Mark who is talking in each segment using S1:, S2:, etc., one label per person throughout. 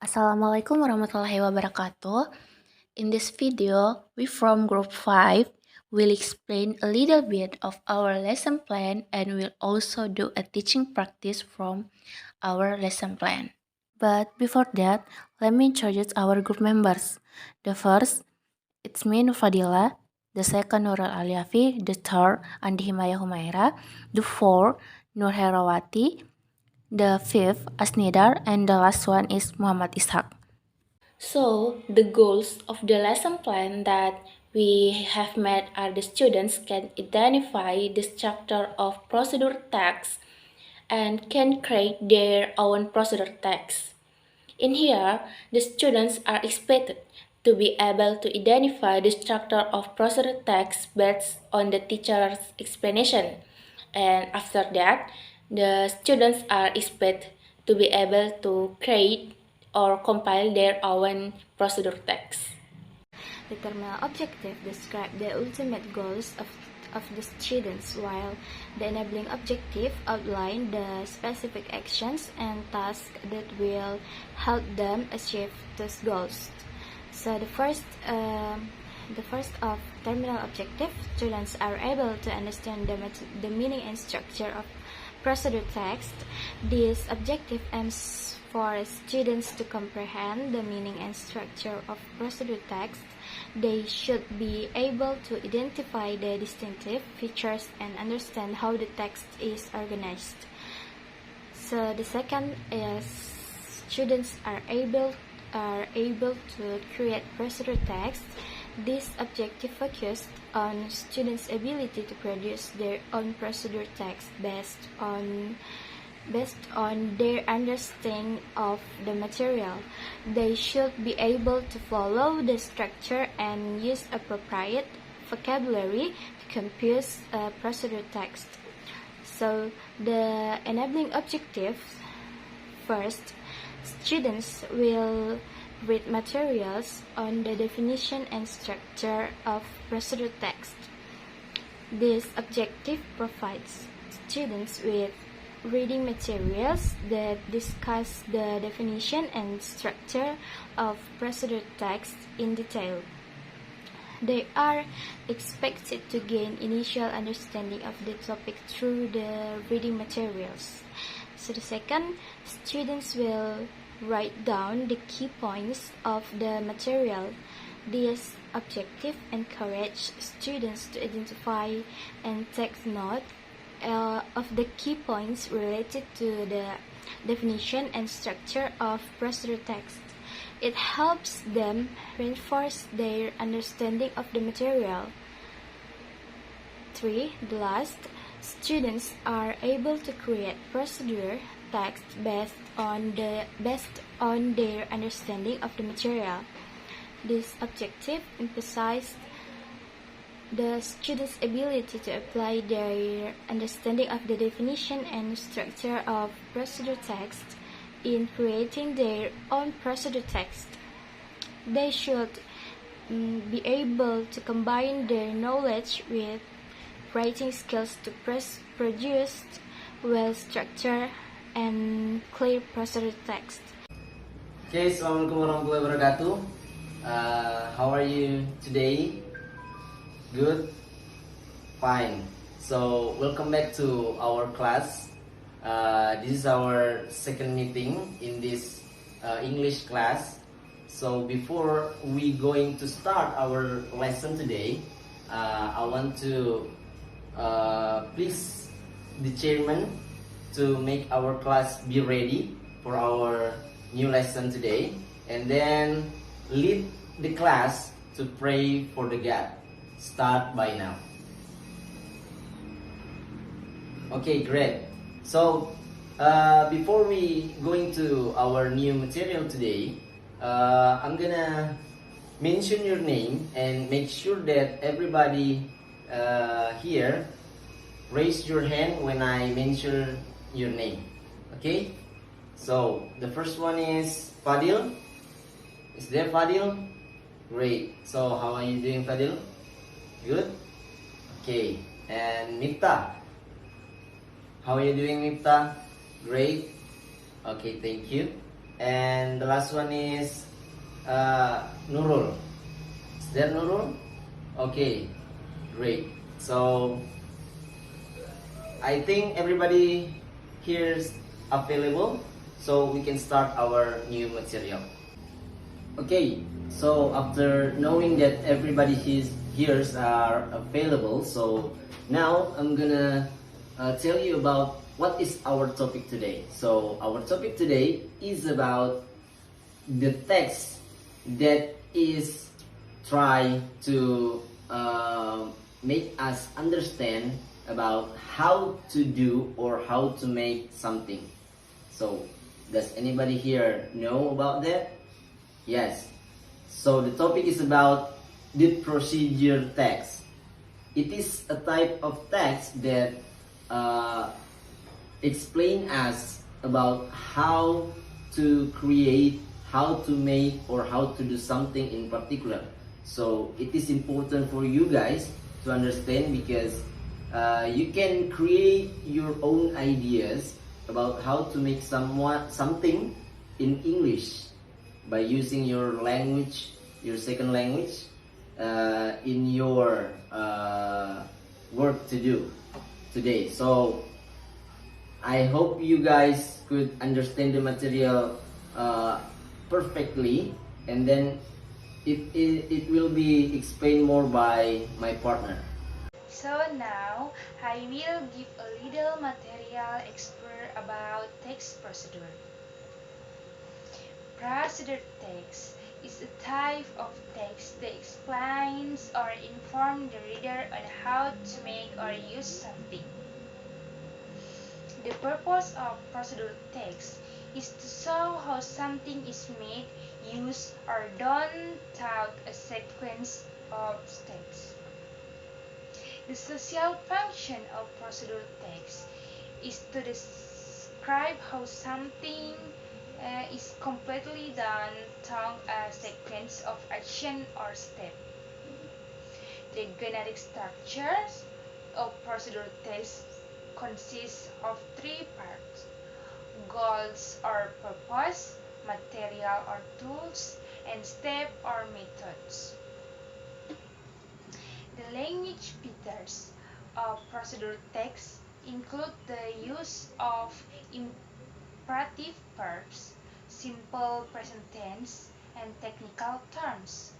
S1: Assalamualaikum warahmatullahi wabarakatuh. In this video, we from group 5 will explain a little bit of our lesson plan and will also do a teaching practice from our lesson plan. But before that, let me introduce our group members. The first, it's me NURFADILLAH. The second, NURUL ALYAFIH. The third, ANDI HIMAYA HUMAIRA. The fourth, HERAWATI. The fifth, ASNIDAR. And the last one is Muhammad ISHAK. So, the goals of the lesson plan that we have made are the students can identify the structure of procedure text and can create their own procedure text. In here, the students are expected to be able to identify the structure of procedure text based on the teacher's explanation. And after that, the students are expected to be able to create or compile their own procedure text.
S2: The terminal objective describes the ultimate goals of the students, while the enabling objective outline the specific actions and tasks that will help them achieve those goals. So the first of terminal objective, students are able to understand the meaning and structure of procedure text. This objective aims for students to comprehend the meaning and structure of procedure text. They should be able to identify the distinctive features and understand how the text is organized. So the second is students are able to create procedure text. This objective focused on students' ability to produce their own procedure text based on their understanding of the material. They should be able to follow the structure and use appropriate vocabulary to compose a procedure text. So the enabling objectives: first, students will read materials on the definition and structure of procedure text. This objective provides students with reading materials that discuss the definition and structure of procedure text in detail. They are expected to gain initial understanding of the topic through the reading materials. So the second, students will write down the key points of the material. This objective encourages students to identify and take note of the key points related to the definition and structure of procedure text. It helps them reinforce their understanding of the material. 3. The last, students are able to create procedure text based on their understanding of the material. This objective emphasizes the students' ability to apply their understanding of the definition and structure of procedure text in creating their own procedure text. They should be able to combine their knowledge with writing skills to produce well-structured and clear procedure text.
S3: Okay, Assalamualaikum warahmatullahi wabarakatuh. How are you today? Good? Fine. So, welcome back to our class. This is our second meeting in this English class. So, before we going to start our lesson today, I want to please the chairman to make our class be ready for our new lesson today, and then lead the class to pray for the God. Start by now. Okay, great. So before we going to our new material today, I'm gonna mention your name and make sure that everybody here raise your hand when I mention your name. Okay, so the first one is Fadil. Is there Fadil? Great. So how are you doing, Fadil? Good? Okay. And Mifta. How are you doing, Mifta? Great. Okay, thank you. And the last one is NURUL. Is there NURUL? Okay, great. So I think everybody here is available, so we can start our new material. Okay, so after knowing that everybody here are available, so now I'm gonna tell you about what is our topic today. So our topic today is about the text that is try to make us understand about how to do or how to make something. So does anybody here know about that? Yes. So the topic is about the procedure text. It is a type of text that explain us about how to create, how to make, or how to do something in particular. So it is important for you guys to understand, because you can create your own ideas about how to make something in English by using your language, your second language, in your work to do today. So I hope you guys could understand the material perfectly, and then it will be explained more by my partner.
S2: So now I will give a little material expert about text procedure. Procedure text is a type of text that explains or informs the reader on how to make or use something. The purpose of procedure text is to show how something is made, used, or done throughout a sequence of steps. The social function of procedure text is to describe how something is completely done through a sequence of action or step. The generic structures of procedure text consists of three parts: goals or purpose, material or tools, and step or methods. The language features of procedure text include the use of imperative verbs, simple present tense, and technical terms.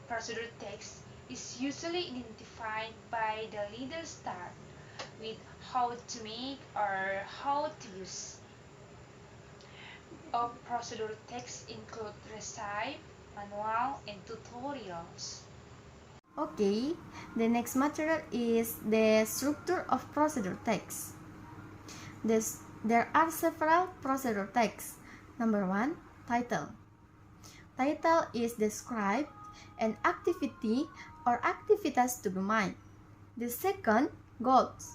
S2: Procedure text is usually identified by the letter start with how to make or how to use. Of procedure text include recipe, manual, and tutorials.
S4: Okay, the next material is the structure of procedure text. There are several procedure texts. Number 1, title. Title is describe an activity or activities to be made. The second, goals.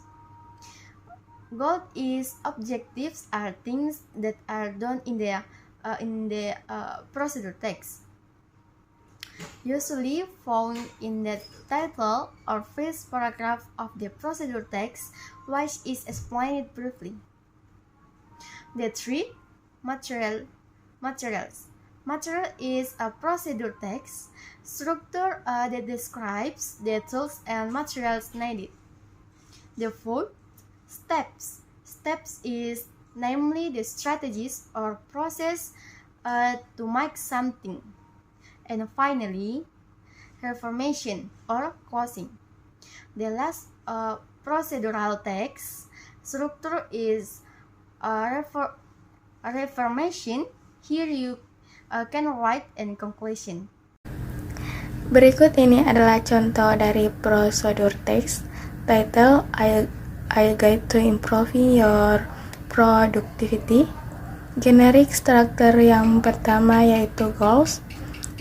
S4: Goal is objectives are things that are done in the procedure text, usually found in the title or first paragraph of the procedure text, which is explained briefly. The three, materials. Material is a procedure text structure that describes the tools and materials needed. The fourth, steps. Steps is namely the strategies or process to make something. And finally, reformation or closing. The last procedural text structure is a reformation. Here you can write in conclusion.
S5: Berikut ini adalah contoh dari prosedur teks. Title, I'll guide to improving your productivity. Generic structure yang pertama yaitu goals.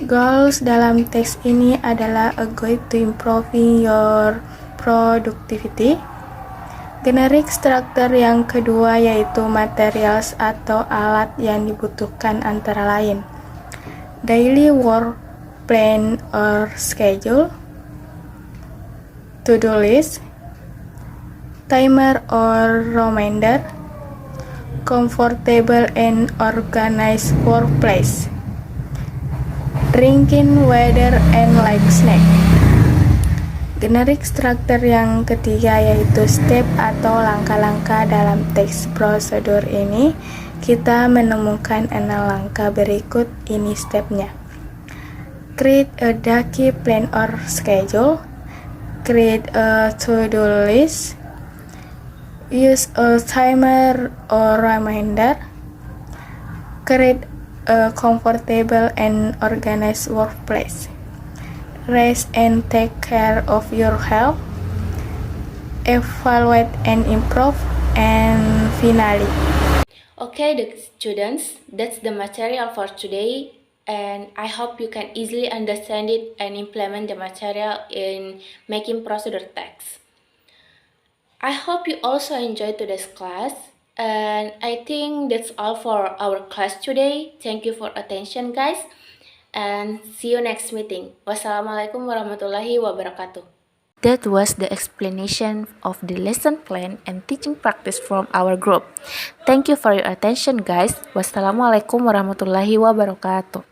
S5: Goals dalam teks ini adalah a guide to improving your productivity. Generic structure yang kedua yaitu materials atau alat yang dibutuhkan antara lain daily work plan or schedule, to-do list, timer or reminder, comfortable and organized workplace, drinking water and like snack. Generic struktur yang ketiga yaitu step atau langkah-langkah dalam teks prosedur ini. Kita menemukan 6 langkah berikut ini stepnya. Create a daily plan or schedule, create a to-do list, use a timer or reminder, create a comfortable and organized workplace, rest and take care of your health, evaluate and improve, and finally.
S1: Okay, the students, that's the material for today, and I hope you can easily understand it and implement the material in making procedure text. I hope you also enjoyed today's class, and I think that's all for our class today. Thank you for attention, guys, and see you next meeting. Wassalamualaikum warahmatullahi wabarakatuh. That was the explanation of the lesson plan and teaching practice from our group. Thank you for your attention, guys. Wassalamualaikum warahmatullahi wabarakatuh.